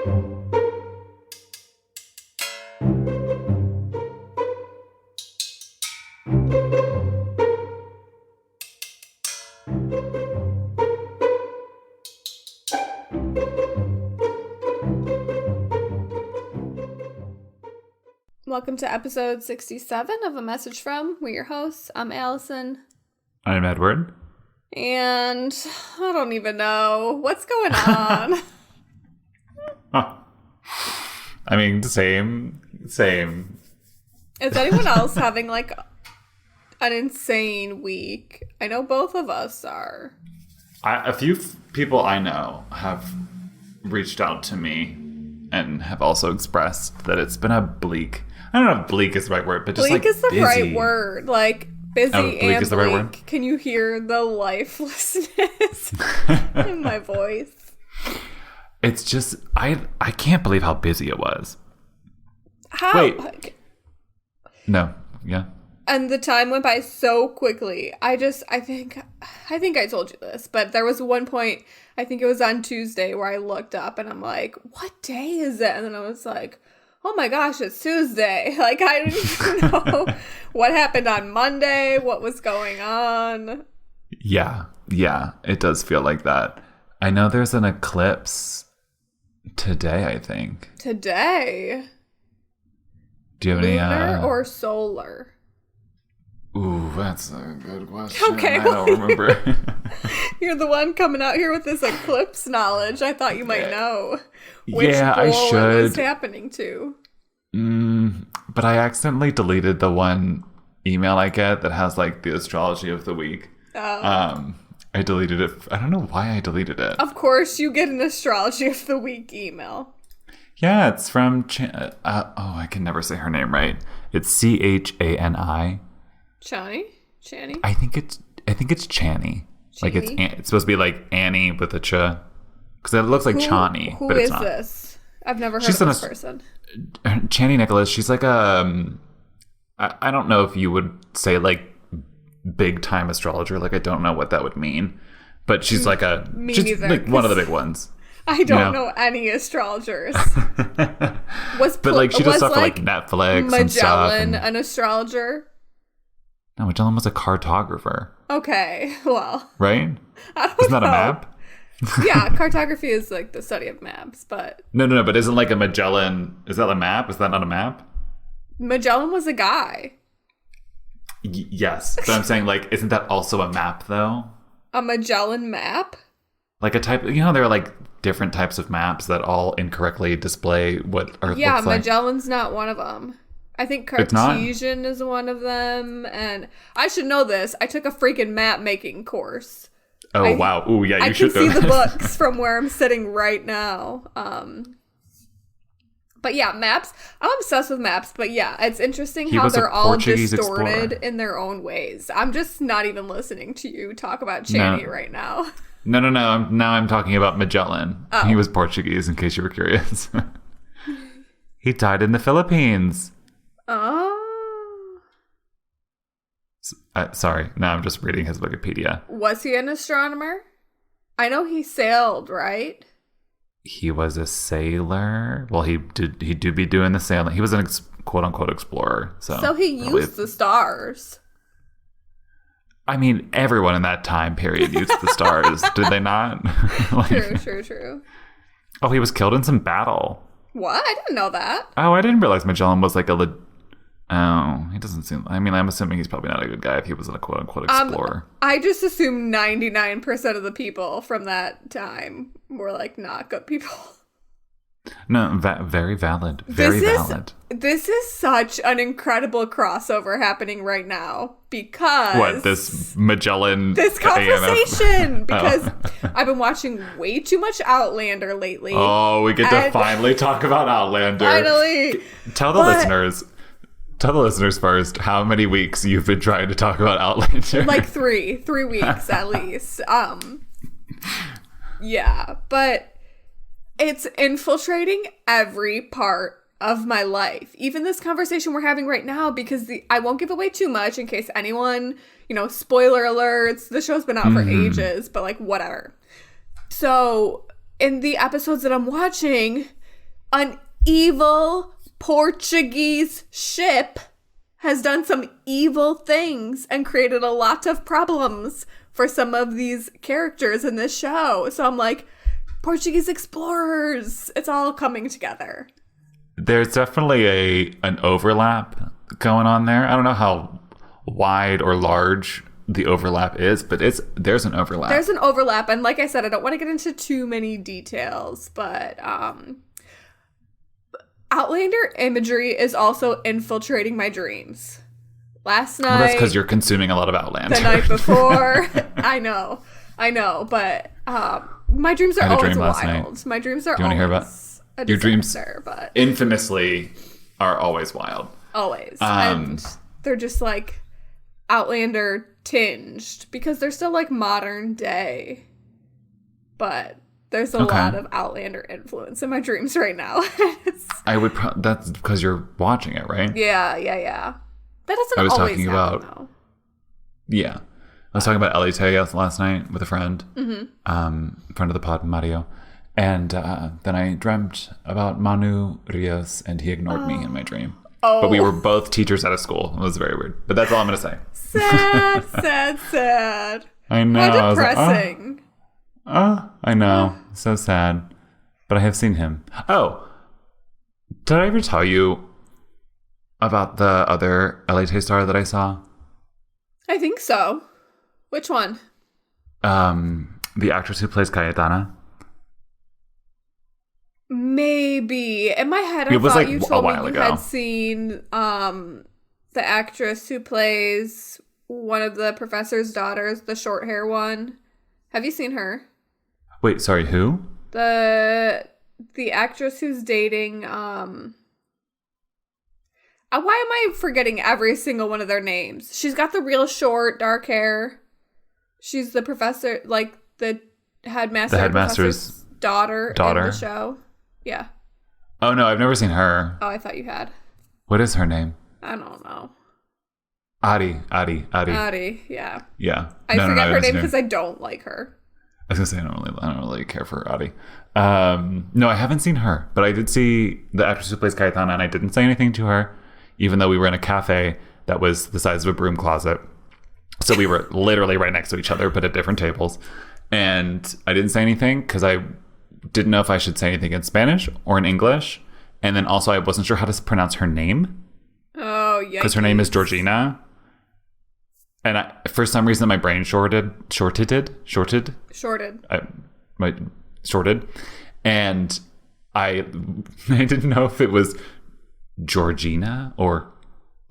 Welcome to episode 67 of A Message From. We're your hosts. I'm Alyson. I'm Edward. And I don't even know. What's going on? I mean, same. Is anyone else having like an insane week? I know both of us are. A few people I know have reached out to me and have also expressed that it's been a bleak... I don't know if bleak is the right word, but just bleak like is the busy. right word. Like busy and is the bleak. right word? Can you hear the lifelessness in my voice? It's just I can't believe how busy it was. How? Wait. No. Yeah. And the time went by so quickly. I think I told you this, but there was one point, I think it was on Tuesday, where I looked up and I'm like, what day is it? And then I was like, oh my gosh, it's Tuesday. Like, I didn't even know what happened on Monday, what was going on. Yeah, it does feel like that. I know there's an eclipse today, I think. Today? Do you have any... Lunar or solar? Ooh, that's a good question. Okay, I don't remember. You're the one coming out here with this eclipse knowledge. I thought you might know which I pole should. it was happening to. But I accidentally deleted the one email I get that has like the astrology of the week. Oh. I deleted it. I don't know why I deleted it. Of course, you get an astrology of the week email. Yeah, it's from... I can never say her name right. It's Chani. Chani? I think it's Chani. Like it's supposed to be like Annie with a ch, because it looks like Chani. Who but it's is not. This? I've never heard of this person. Chani Nicholas. She's like a... I don't know if you would say like big time astrologer. Like I don't know what that would mean, but she's like a... she's neither, like one of the big ones. I don't know any astrologers. But like she does stuff for like Netflix and stuff. Magellan an astrologer? No, Magellan was a cartographer. Okay, well. Right? Isn't that a map? Yeah, cartography is like the study of maps, but... No, but isn't like a Magellan... Is that a map? Is that not a map? Magellan was a guy. Yes, but I'm saying like, isn't that also a map though? A Magellan map? Like a type... there are like different types of maps that all incorrectly display what Earth looks like. Magellan's not one of them. I think Cartesian is one of them, and I should know this. I took a freaking map making course. Oh, wow. Ooh, yeah, you should know. I can see the books from where I'm sitting right now. But yeah, maps. I'm obsessed with maps, but yeah, it's interesting how they're all Portuguese distorted explorer. In their own ways. I'm just not even listening to you talk about Chani right now. No. Now I'm talking about Magellan. Oh. He was Portuguese, in case you were curious. He died in the Philippines. Oh. Sorry. No, I'm just reading his Wikipedia. Was he an astronomer? I know he sailed, right? He was a sailor. Well, he did be doing the sailing. He was an quote-unquote explorer. So he used the stars. I mean, everyone in that time period used the stars. Did they not? True. Oh, he was killed in some battle. What? I didn't know that. Oh, I didn't realize Magellan was like he doesn't seem... I mean, I'm assuming he's probably not a good guy if he was a quote-unquote explorer. I just assume 99% of the people from that time were, like, not good people. No, very valid. Very valid. This is such an incredible crossover happening right now because... What, this Magellan... This conversation! AMF? Because I've been watching way too much Outlander lately. Oh, we get to finally talk about Outlander. Finally! Tell the listeners first how many weeks you've been trying to talk about Outlander. Like 3 weeks at least. Yeah, but it's infiltrating every part of my life. Even this conversation we're having right now, because I won't give away too much in case anyone, spoiler alerts. The show's been out for ages, but like whatever. So in the episodes that I'm watching, an evil Portuguese ship has done some evil things and created a lot of problems for some of these characters in this show. So I'm like, Portuguese explorers. It's all coming together. There's definitely an overlap going on there. I don't know how wide or large the overlap is, but there's an overlap. There's an overlap, and like I said, I don't want to get into too many details, but Outlander imagery is also infiltrating my dreams. Last night... Well, that's because you're consuming a lot of Outlander. The night before. I know, but my dreams are always wild. My dreams are always... Do you want to hear about... Your dreams but infamously are always wild. Always. And they're just like Outlander tinged because they're still like modern day. But there's a lot of Outlander influence in my dreams right now. That's because you're watching it, right? Yeah. That doesn't always happen, though. Yeah. I was talking about Elite last night with a friend. Mm-hmm. Friend of the pod, Mario. And then I dreamt about Manu Rios, and he ignored me in my dream. Oh. But we were both teachers at a school. It was very weird. But that's all I'm going to say. Sad. I know. How depressing. I know. So sad. But I have seen him. Oh. Did I ever tell you about the other Elite star that I saw? I think so. Which one? The actress who plays Cayetana. Maybe. In my head, I thought you told me you had seen the actress who plays one of the professor's daughters, the short hair one. Have you seen her? Wait, sorry, who? The actress who's dating... why am I forgetting every single one of their names? She's got the real short, dark hair. She's the professor, like the headmaster's daughter in the show. Yeah. Oh, no, I've never seen her. Oh, I thought you had. What is her name? I don't know. Ari, yeah. Yeah. I forget her name because I don't like her. I was going to say, I don't really care for Ari. No, I haven't seen her, but I did see the actress who plays Cayetana, and I didn't say anything to her, even though we were in a cafe that was the size of a broom closet. So we were literally right next to each other, but at different tables. And I didn't say anything because I didn't know if I should say anything in Spanish or in English. And then also I wasn't sure how to pronounce her name. Oh, yeah. Because her name is Georgina. And for some reason my brain shorted. And I didn't know if it was Georgina or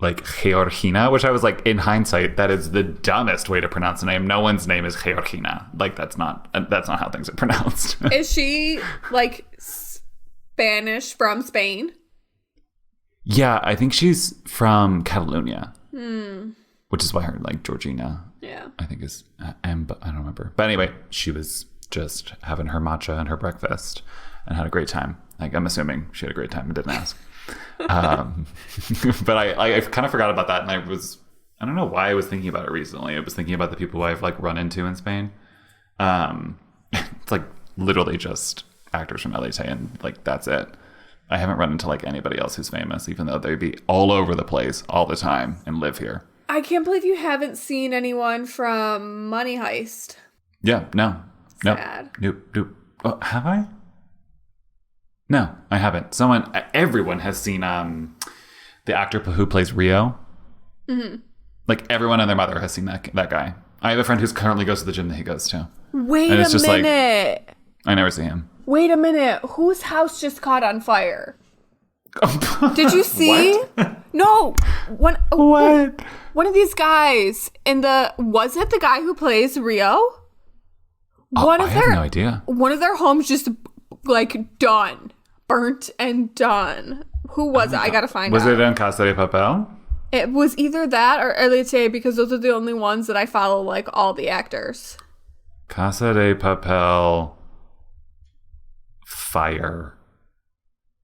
like Georgina, which I was like, in hindsight, that is the dumbest way to pronounce a name. No one's name is Georgina. Like that's not how things are pronounced. Is she like Spanish from Spain? Yeah, I think she's from Catalonia. Which is why her like Georgina. Yeah. I think is but I don't remember. But anyway, she was just having her matcha and her breakfast and had a great time. Like I'm assuming she had a great time and didn't ask. But I kind of forgot about that, and I don't know why I was thinking about it recently. I was thinking about the people who I've like run into in Spain. It's like literally just actors from LA, and like that's it. I haven't run into like anybody else who's famous, even though they'd be all over the place all the time and live here. I can't believe you haven't seen anyone from Money Heist. Yeah, no. Sad. Nope. Oh, have I? No, I haven't. Everyone has seen the actor who plays Rio. Mm-hmm. Like everyone and their mother has seen that guy. I have a friend who currently goes to the gym that he goes to. Wait a minute. Like, I never see him. Wait a minute. Whose house just caught on fire? Did you see? No. What? One of these guys was it the guy who plays Rio? I have no idea. One of their homes just like done. Burnt and done. Who was it? I gotta find out. Was it in Casa de Papel? It was either that or Elite, because those are the only ones that I follow, like all the actors. Casa de Papel fire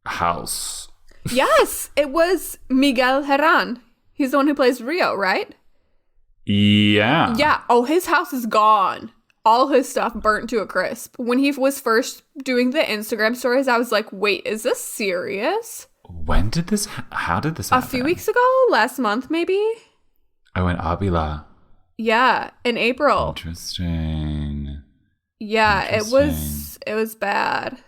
house. Yes, it was Miguel Herran. He's the one who plays Rio, right? Yeah. Yeah. Oh, his house is gone. all his stuff burnt to a crisp. When he was first doing the Instagram stories, I was like, wait, is this serious? When did this, how did this happen? A few weeks ago, last month maybe? Oh, in Avila. Yeah, in April. Interesting. Yeah, it was bad.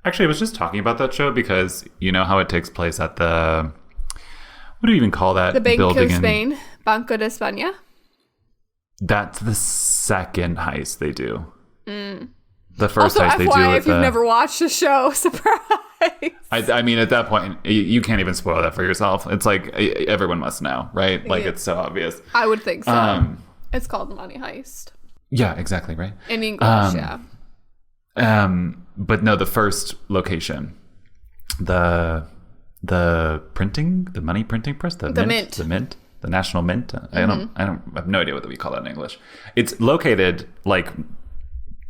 Actually, I was just talking about that show because you know how it takes place at the, what do you even call that? The Banco building de Spain. Banco de España. That's the second heist they do. The first Also, heist they do. FYI, if you've never watched the show, surprise. I mean, at that point, you can't even spoil that for yourself. It's like everyone must know, right? Like it's so obvious. I would think so. It's called Money Heist. Yeah, exactly, right? In English, yeah. But no, the first location, the money printing press, the mint, the National Mint. I have no idea what we call that in English. It's located like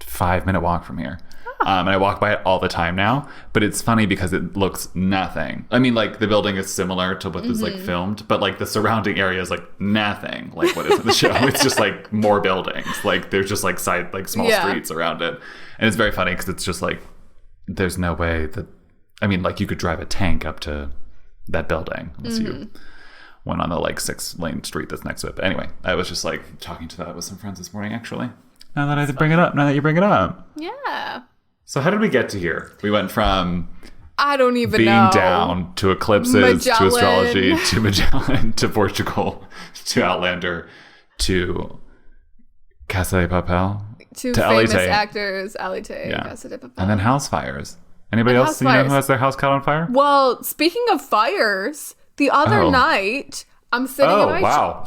5-minute walk from here. And I walk by it all the time now, but it's funny because it looks nothing. I mean, like the building is similar to what is like filmed, but like the surrounding area is like nothing like what is in the show. It's just like more buildings. Like there's just like small streets around it. And it's very funny because it's just like, there's no way that, I mean, like you could drive a tank up to that building unless you went on the like 6-lane street that's next to it. But anyway, I was just like talking to that with some friends this morning, actually. Now that you bring it up. Yeah. So how did we get to here? We went from I don't even know. Being down to eclipses Magellan. to astrology to Magellan to Portugal to Outlander to Casa de Papel to to famous Alyson. actors, Alyson, Yeah. Casa de Papel. And then house fires. Anybody And else house you know fires. who has their house caught on fire? Well, speaking of fires, the other night I'm sitting in my wow.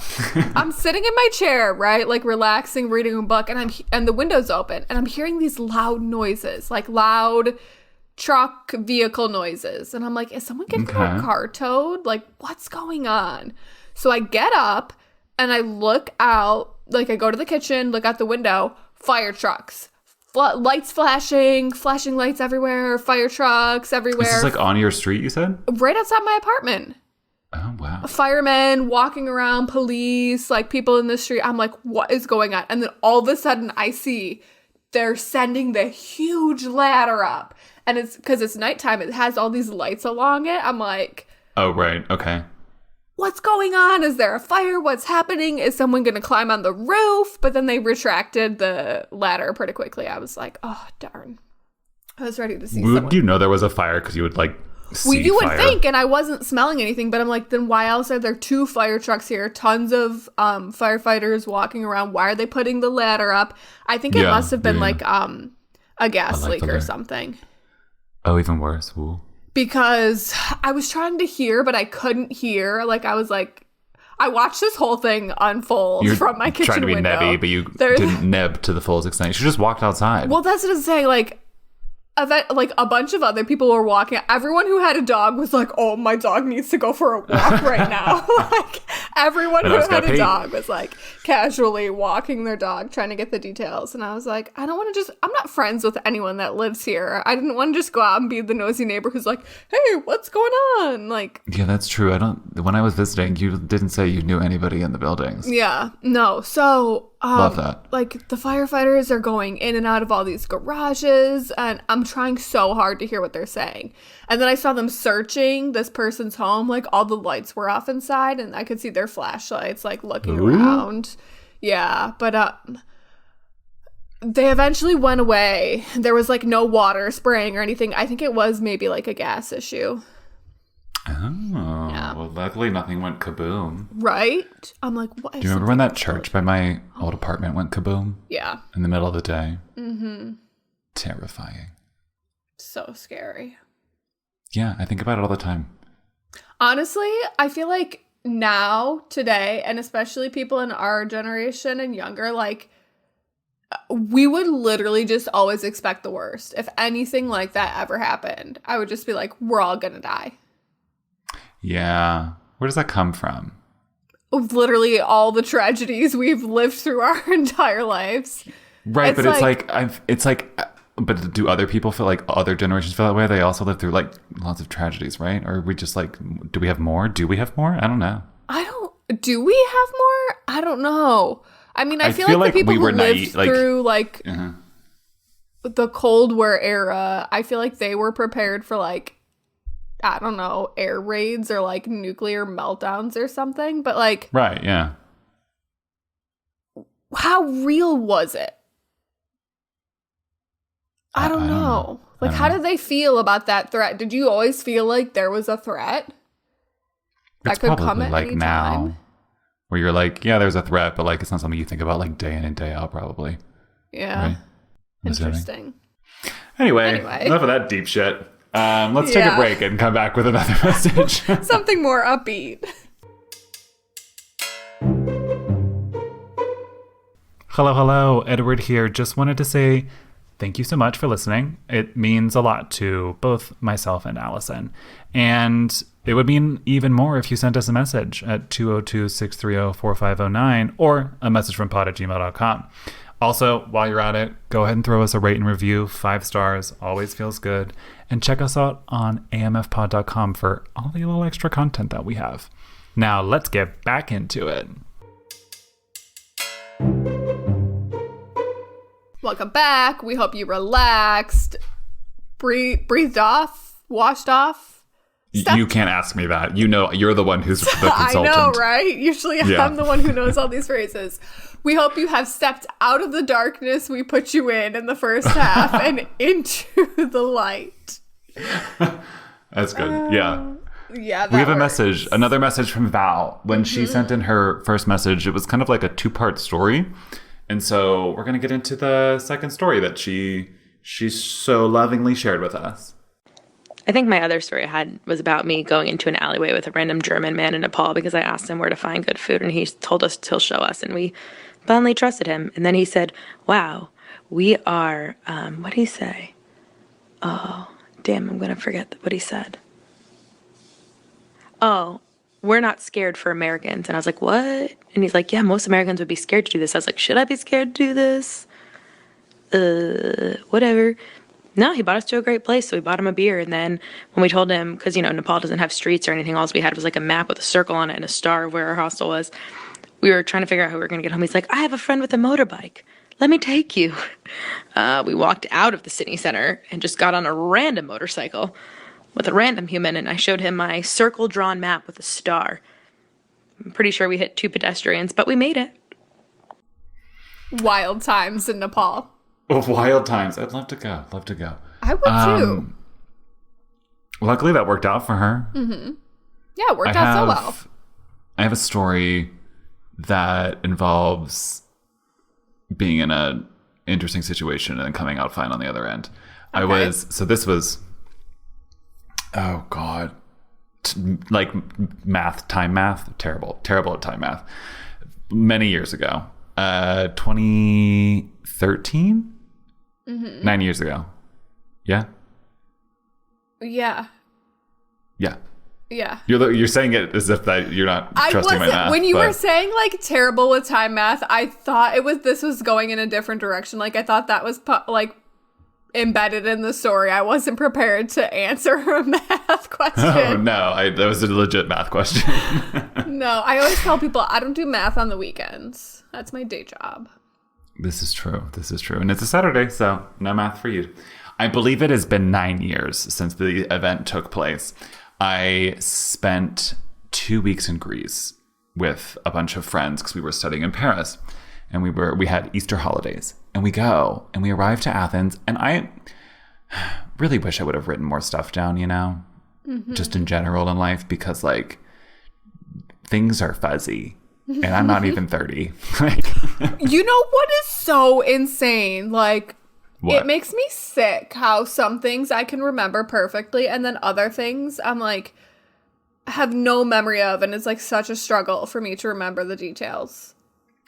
I'm sitting in my chair, right? Like relaxing, reading a book, and the window's open, and I'm hearing these loud noises, like loud truck vehicle noises. And I'm like, is someone getting their car towed? Like, what's going on? So I get up and I look out, like I go to the kitchen, look out the window, fire trucks. Lights flashing lights everywhere, fire trucks everywhere. Is this like on your street, you said? Right outside my apartment. Oh, wow. Firemen walking around, police, like people in the street. I'm like, what is going on? And then all of a sudden I see they're sending the huge ladder up. And it's because it's nighttime. It has all these lights along it. I'm like, oh, right. Okay. what's going on? Is there a fire? What's happening? Is someone going to climb on the roof? But then they retracted the ladder pretty quickly. I was like, oh, darn. I was ready to see someone. Would you know there was a fire because you would like see You would fire? think, and I wasn't smelling anything, but I'm like, then why else are there 2 fire trucks here? Tons of firefighters walking around. Why are they putting the ladder up? I think it must have been like a gas leak or something. Oh, even worse. Ooh. Because I was trying to hear, but I couldn't hear. Like, I was like, I watched this whole thing unfold from my kitchen window. Trying to be window. nebby, but you didn't neb to the fullest extent. You should just walked outside. Well, that's what I'm saying. Like a bunch of other people were walking. Everyone who had a dog was like, oh, my dog needs to go for a walk right now. Like, everyone who had a dog was like casually walking their dog, trying to get the details. And I was like, I'm not friends with anyone that lives here. I didn't want to just go out and be the nosy neighbor who's like, hey, what's going on? Like, yeah, that's true. When I was visiting, you didn't say you knew anybody in the buildings. yeah, no. So, love that. Like, the firefighters are going in and out of all these garages, and I'm trying so hard to hear what they're saying. And then I saw them searching this person's home. Like, all the lights were off inside, and I could see their flashlights, like, looking around. Yeah, but they eventually went away. There was, like, no water spraying or anything. I think it was maybe, like, a gas issue. Oh, yeah. Well, luckily nothing went kaboom. Right? I'm like, what? Do you remember when that church by my old apartment went kaboom? Yeah. In the middle of the day? Mm-hmm. Terrifying. So scary. Yeah, I think about it all the time. Honestly, I feel like now, today, and especially people in our generation and younger, like, we would literally just always expect the worst. If anything like that ever happened, I would just be like, we're all gonna die. Yeah. Where does that come from? Literally all the tragedies we've lived through our entire lives. Right, but it's like, but do other people feel like other generations feel that way? They also live through like lots of tragedies, right? Or are we just like, do we have more? Do we have more? I don't know. Do we have more? I don't know. I mean, I feel like the people who lived through like the Cold War era, I feel like they were prepared for like, I don't know, air raids or like nuclear meltdowns or something. But like, right, yeah. How real was it? I don't know. Like, how did they feel about that threat? Did you always feel like there was a threat that could come at like any now, time? where you're like, yeah, there's a threat, but like it's not something you think about like day in and day out, probably. Yeah. Right? Interesting. Anyway, enough of that deep shit. Let's take a break and come back with another message. Something more upbeat. Hello, Edward here. Just wanted to say thank you so much for listening. It means a lot to both myself and Alyson. And it would mean even more if you sent us a message at 202-630-4509 or a message from pod@gmail.com. Also, while you're at it, go ahead and throw us a rate and review. 5 stars always feels good. And check us out on amfpod.com for all the little extra content that we have. Now, let's get back into it. Welcome back. We hope you relaxed, breathed off, washed off. You can't ask me that. You know, you're the one who's the consultant. I know, right? Usually I'm the one who knows all these phrases. We hope you have stepped out of the darkness we put you in the first half and into the light. That's good. Yeah. Yeah, we have another message from Val. When she sent in her first message, it was kind of like a 2-part story. And so we're going to get into the second story that she so lovingly shared with us. I think my other story I had was about me going into an alleyway with a random German man in Nepal because I asked him where to find good food, and he told us he'll show us, and we blindly trusted him. And then he said, wow, we are, what'd he say? Oh, damn, I'm going to forget what he said. Oh, we're not scared for Americans. And I was like, what? And he's like, yeah, most Americans would be scared to do this. I was like, should I be scared to do this? Whatever. No, he brought us to a great place, so we bought him a beer. And then when we told him, because, Nepal doesn't have streets or anything, all we had was like a map with a circle on it and a star of where our hostel was. We were trying to figure out how we were going to get home. He's like, I have a friend with a motorbike. Let me take you. We walked out of the city center and just got on a random motorcycle with a random human, and I showed him my circle-drawn map with a star. I'm pretty sure we hit 2 pedestrians, but we made it. Wild times in Nepal. Wild times. I'd love to go. I would too. Luckily, that worked out for her. Mm-hmm. Yeah, it worked out so well. I have a story that involves being in an interesting situation and then coming out fine on the other end. Okay. This was, oh God, like time math, terrible at time math. Many years ago, 2013, 9 years ago. Yeah. Yeah. Yeah. Yeah. You're saying it as if that you're not trusting my math. When you were saying like terrible with time math, I thought this was going in a different direction. Like I thought that was like embedded in the story. I wasn't prepared to answer a math question. Oh no, that was a legit math question. No, I always tell people I don't do math on the weekends. That's my day job. This is true. And it's a Saturday, so no math for you. I believe it has been 9 years since the event took place. I spent 2 weeks in Greece with a bunch of friends because we were studying in Paris, and we had Easter holidays, and we arrive to Athens, and I really wish I would have written more stuff down, just in general in life, because like things are fuzzy, and I'm not even 30. You know what is so insane? Like, what? It makes me sick how some things I can remember perfectly, and then other things I'm like have no memory of, and it's like such a struggle for me to remember the details.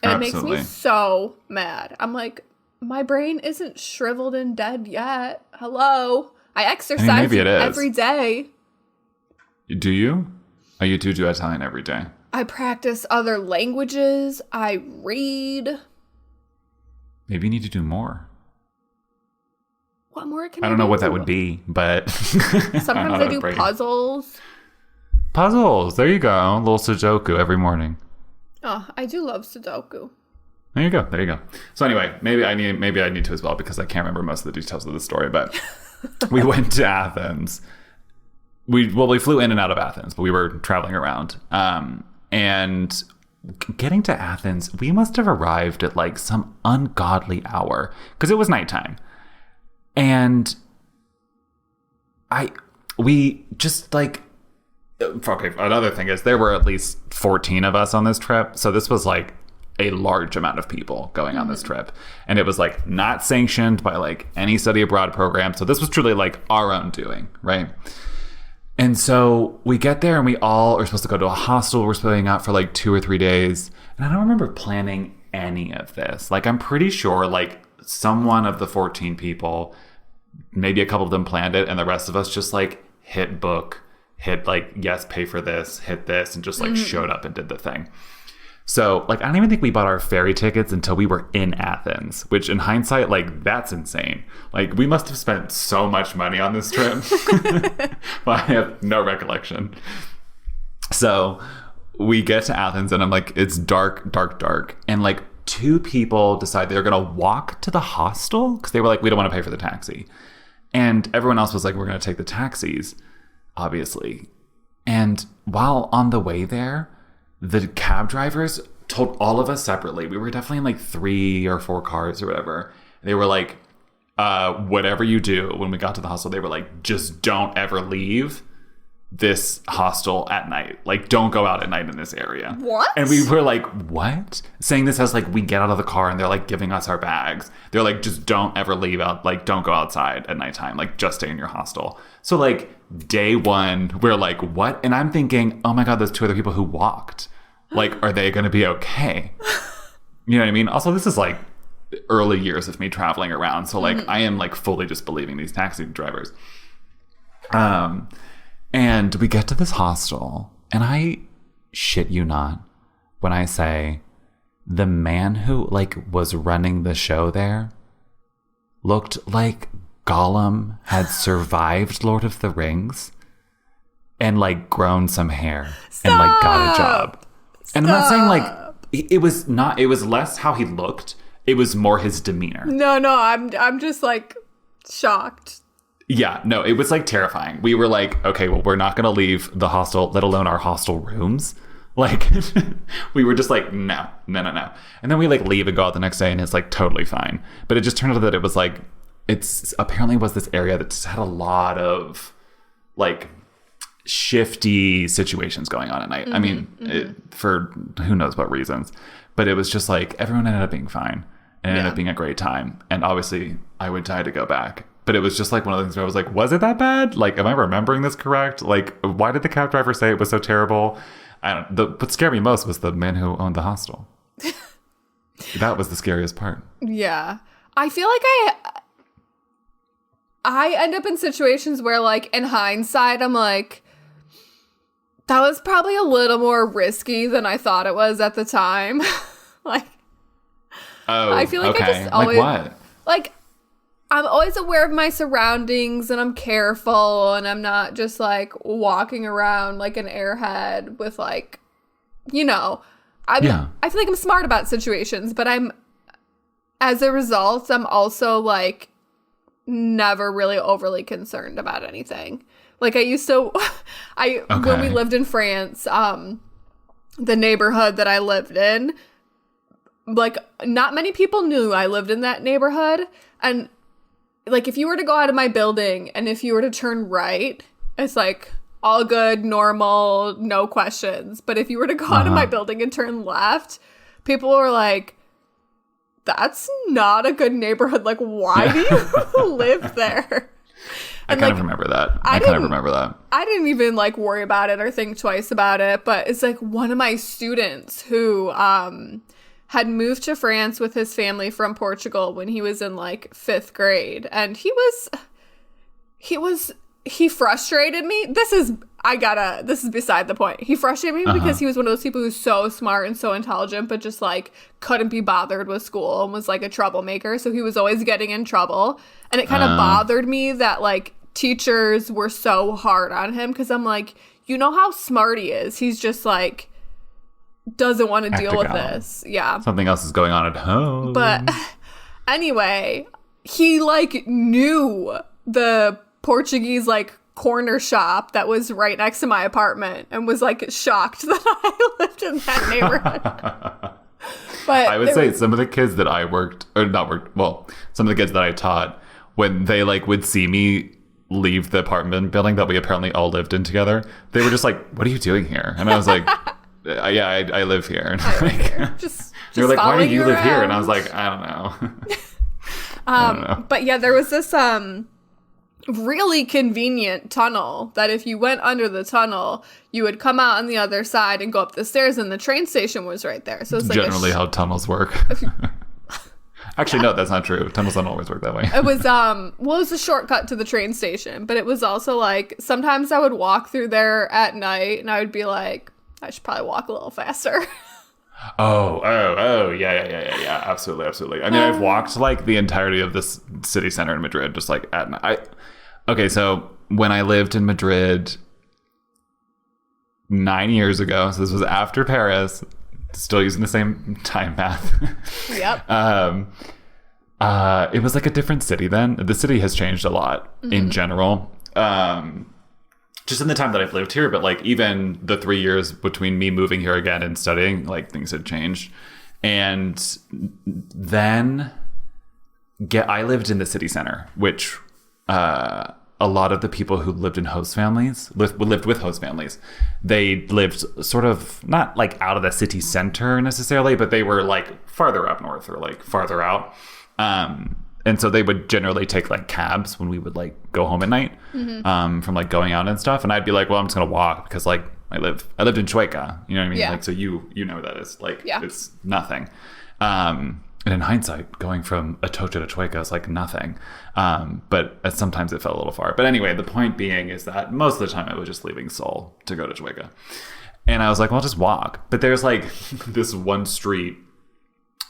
And Absolutely. It makes me so mad. I'm like, my brain isn't shriveled and dead yet. Hello. I exercise every day. Do you? Oh, you do Italian every day. I practice other languages. I read. Maybe you need to do more. What more can I don't know what that would be, but sometimes I do puzzles. Puzzles. There you go. A little Sudoku every morning. Oh, I do love Sudoku. There you go. There you go. So anyway, maybe I need to as well because I can't remember most of the details of the story. But we went to Athens. We flew in and out of Athens, but we were traveling around. And getting to Athens, we must have arrived at like some ungodly hour because it was nighttime. And we just like, okay, another thing is there were at least 14 of us on this trip. So this was like a large amount of people going on this trip. And it was like not sanctioned by like any study abroad program. So this was truly like our own doing, right? And so we get there and we all are supposed to go to a hostel. We're splitting up for like 2 or 3 days. And I don't remember planning any of this. Like I'm pretty sure like someone of the 14 people, maybe a couple of them planned it. And the rest of us just like hit book, hit like, yes, pay for this, hit this, and just like showed up and did the thing. So, like, I don't even think we bought our ferry tickets until we were in Athens, which in hindsight, like, that's insane. Like, we must have spent so much money on this trip. But I have no recollection. So, we get to Athens, and I'm like, it's dark, dark, dark. And, like, 2 people decide they're going to walk to the hostel because they were like, we don't want to pay for the taxi. And everyone else was like, we're going to take the taxis, obviously. And while on the way there, the cab drivers told all of us separately. We were definitely in like 3 or 4 cars or whatever. They were like, whatever you do, when we got to the hostel, they were like, just don't ever leave this hostel at night. Like, don't go out at night in this area. What? And we were like, what? Saying this as like, we get out of the car and they're like giving us our bags. They're like, just don't ever leave out. Like, don't go outside at nighttime. Like, just stay in your hostel. So like day 1, we're like, what? And I'm thinking, oh my God, those 2 other people who walked. Like, are they going to be okay? You know what I mean? Also, this is like early years of me traveling around. So like, I am like fully just believing these taxi drivers. And we get to this hostel, and I shit you not when I say the man who like was running the show there looked like Gollum had survived Lord of the Rings and like grown some hair and like got a job. And I'm not saying like it was less how he looked. It was more his demeanor. No, I'm just like shocked. Yeah, no, it was like terrifying. We were like, okay, well, we're not going to leave the hostel, let alone our hostel rooms. Like, we were just like, no. And then we like leave and go out the next day and it's like totally fine. But it just turned out that it was like, it's apparently was this area that just had a lot of like shifty situations going on at night. I mean, for who knows what reasons. But it was just like, everyone ended up being fine. And it ended up being a great time. And obviously, I would die to go back. But it was just like one of the things where I was like, was it that bad? Like, am I remembering this correct? Like, why did the cab driver say it was so terrible? What scared me most was the man who owned the hostel. That was the scariest part. Yeah. I feel like I end up in situations where, like, in hindsight, I'm like, that was probably a little more risky than I thought it was at the time. Like, I feel like I just always... Like what? Like, I'm always aware of my surroundings and I'm careful and I'm not just like walking around like an airhead with like, you know, I feel like I'm smart about situations, but as a result, I'm also like never really overly concerned about anything. Like I used to, when we lived in France, the neighborhood that I lived in, like not many people knew I lived in that neighborhood. And like, if you were to go out of my building and if you were to turn right, it's like all good, normal, no questions. But if you were to go out of my building and turn left, people were like, that's not a good neighborhood. Like, why do you live there? I kind of remember that. I didn't even like worry about it or think twice about it. But it's like one of my students who had moved to France with his family from Portugal when he was in like 5th grade. And he frustrated me. This is beside the point. He frustrated me because he was one of those people who's so smart and so intelligent, but just like couldn't be bothered with school and was like a troublemaker. So he was always getting in trouble. And it kind of bothered me that like teachers were so hard on him because I'm like, you know how smart he is. He's just like, doesn't want to Act deal with ago. this. Yeah. Something else is going on at home. But anyway, he like knew the Portuguese like corner shop that was right next to my apartment and was like shocked that I lived in that neighborhood. But I would say some of the kids that I some of the kids that I taught, when they like would see me leave the apartment building that we apparently all lived in together, they were just like, "What are you doing here?" And I was like, "Yeah, I live here." And they were like, "Why do you live here?" And I was like, "I don't know." I don't know. But yeah, there was this really convenient tunnel that if you went under the tunnel, you would come out on the other side and go up the stairs, and the train station was right there. So it's like generally how tunnels work. Actually, no, that's not true. Tunnels don't always work that way. It was it was a shortcut to the train station, but it was also like sometimes I would walk through there at night and I would be like, I should probably walk a little faster. Yeah, absolutely. I mean, I've walked like the entirety of this city center in Madrid just like at night. Okay, so when I lived in Madrid 9 years ago, so this was after Paris, still using the same time math. Yep. It was like a different city then. The city has changed a lot in general. Just in the time that I've lived here, but like even the 3 years between me moving here again and studying, like things had changed. And then I lived in the city center, which a lot of the people who lived in host families, lived with host families, they lived sort of not like out of the city center necessarily, but they were like farther up north or like farther out. And so they would generally take like cabs when we would like go home at night from like going out and stuff. And I'd be like, well, I'm just going to walk because like I lived in Chueca, you know what I mean? Yeah. Like, so you know what that is like, yeah. It's nothing. And in hindsight, going from Atocha to Chueca is like nothing. But sometimes it felt a little far. But anyway, the point being is that most of the time I was just leaving Seoul to go to Chueca. And I was like, well, I'll just walk. But there's like this one street.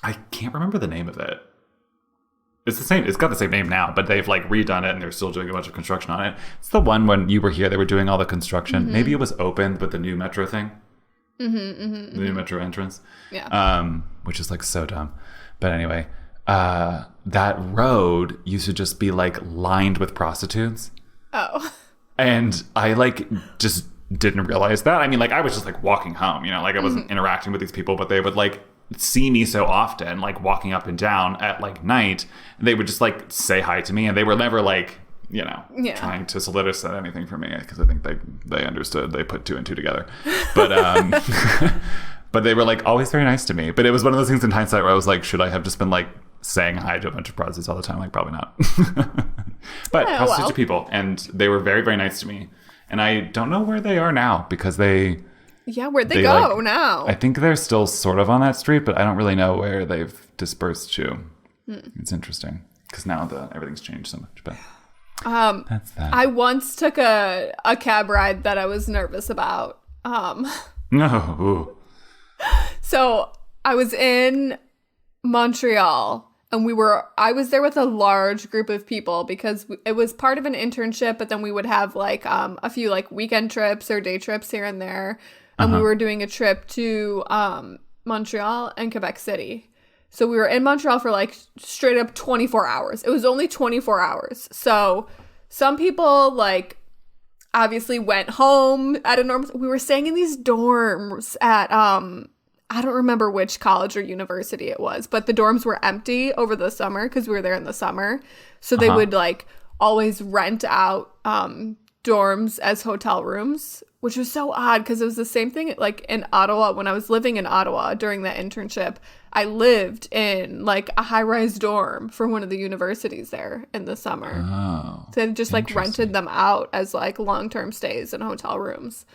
I can't remember the name of it. It's the same. It's got the same name now, but they've like redone it and they're still doing a bunch of construction on it. It's the one when you were here, they were doing all the construction. Maybe it was open, but the new metro thing. The new metro entrance. Yeah. Which is like so dumb. But anyway, that road used to just be like lined with prostitutes. Oh. And I like just didn't realize that. I mean, like I was just like walking home, you know, like I wasn't interacting with these people, but they would like see me so often, like walking up and down at like night. They would just like say hi to me, and they were never like, you know, trying to solicit anything from me, because I think they understood. They put two and two together. But but they were like always very nice to me. But it was one of those things in hindsight where I was like, should I have just been like saying hi to a bunch of prostitutes all the time? Like probably not. But prostitutes are people, and they were very, very nice to me. And I don't know where they are now, because where'd they go now? I think they're still sort of on that street, but I don't really know where they've dispersed to. It's interesting because now everything's changed so much. But that's that. I once took a cab ride that I was nervous about. No. So I was in Montreal, and I was there with a large group of people because it was part of an internship, but then we would have like a few like weekend trips or day trips here and there. And we were doing a trip to Montreal and Quebec City. So we were in Montreal for like straight up 24 hours. It was only 24 hours. So some people like obviously went home at a normal. We were staying in these dorms at I don't remember which college or university it was, but the dorms were empty over the summer because we were there in the summer. So they would like always rent out dorms as hotel rooms, which was so odd because it was the same thing like in Ottawa. When I was living in Ottawa during that internship, I lived in like a high-rise dorm for one of the universities there in the summer. Oh, so they just like rented them out as like long-term stays in hotel rooms.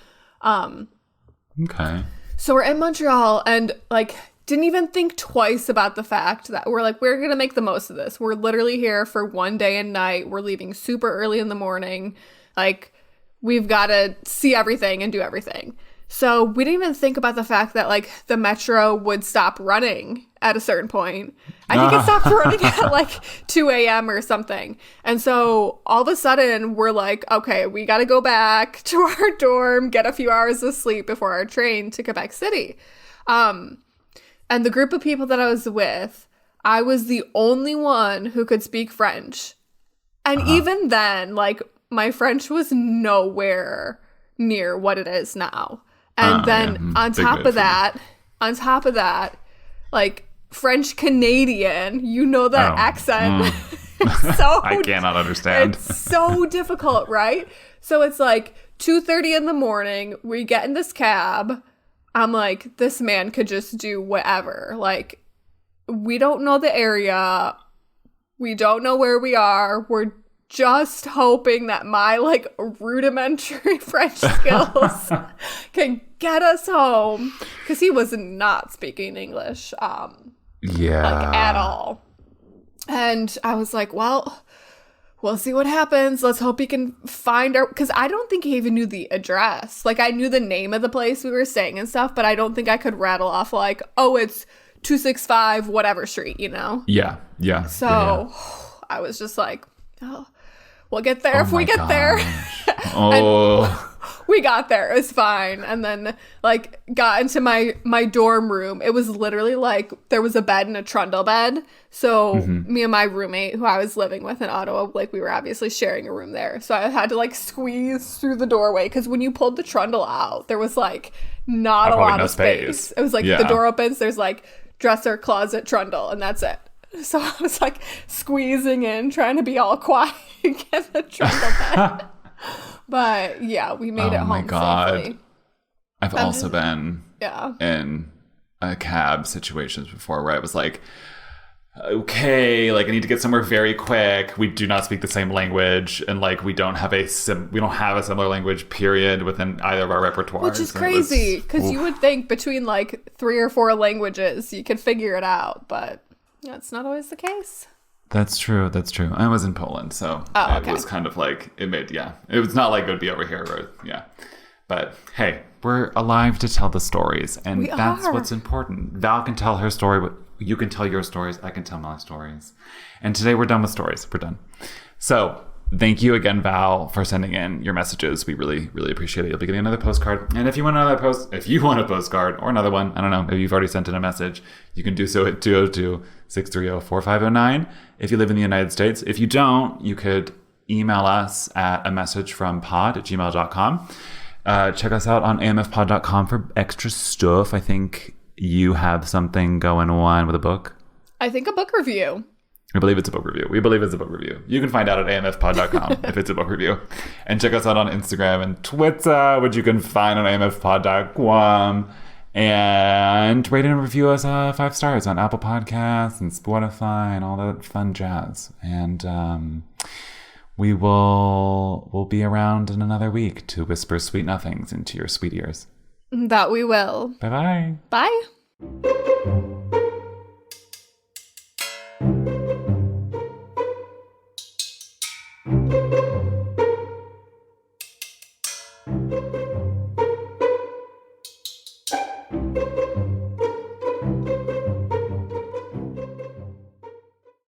Okay. So we're in Montreal and like didn't even think twice about the fact that we're going to make the most of this. We're literally here for one day and night. We're leaving super early in the morning. Like we've got to see everything and do everything. So we didn't even think about the fact that like the metro would stop running at a certain point. I think it stopped running at like 2 a.m. or something. And so all of a sudden we're like, okay, we got to go back to our dorm, get a few hours of sleep before our train to Quebec City. And the group of people that I was with, I was the only one who could speak French. And even then, like, my French was nowhere near what it is now. And then on top of that, like, French Canadian, you know that accent. So I cannot understand. It's so difficult, right? So it's like 2:30 in the morning. We get in this cab. I'm like, this man could just do whatever. Like, we don't know the area. We don't know where we are. We're just hoping that my, like, rudimentary French skills can get us home. Because he was not speaking English, like, at all. And I was like, well, we'll see what happens. Let's hope he can find our... Because I don't think he even knew the address. Like, I knew the name of the place we were staying and stuff, but I don't think I could rattle off, like, oh, it's 265 whatever street, you know? Yeah. So I was just like, oh, we'll get there if we get there. We got there. It was fine. And then, like, got into my dorm room. It was literally, like, there was a bed and a trundle bed. So me and my roommate, who I was living with in Ottawa, like, we were obviously sharing a room there. So I had to, like, squeeze through the doorway. Because when you pulled the trundle out, there was, like, not a lot of space. It was, like, the door opens. There's, like, dresser, closet, trundle. And that's it. So I was, like, squeezing in, trying to be all quiet and get the trundle bed. But yeah, we made it home safely. I've also been in cab situations before where I was like, okay, like, I need to get somewhere very quick. We do not speak the same language, and, like, we don't have a similar language period within either of our repertoires. Which is crazy, because you would think between, like, 3 or 4 languages you could figure it out, but that's not always the case. That's true. I was in Poland, so it was kind of like, it was not like it would be over here. But hey, we're alive to tell the stories, and that's what's important. Val can tell her story, but you can tell your stories, I can tell my stories. And today we're done with stories. We're done. So thank you again, Val, for sending in your messages. We really, really appreciate it. You'll be getting another postcard. And if you want a postcard or another one, I don't know, maybe you've already sent in a message, you can do so at 202-630-4509 if you live in the United States. If you don't, you could email us at amessagefrompod@gmail.com. Check us out on amfpod.com for extra stuff. I think you have something going on with a book. I think a book review. I believe it's a book review. We believe it's a book review. You can find out at amfpod.com if it's a book review. And check us out on Instagram and Twitter, which you can find on amfpod.com. And rate and review us 5 stars on Apple Podcasts and Spotify and all that fun jazz. And we'll be around in another week to whisper sweet nothings into your sweet ears. That we will. Bye-bye. Bye.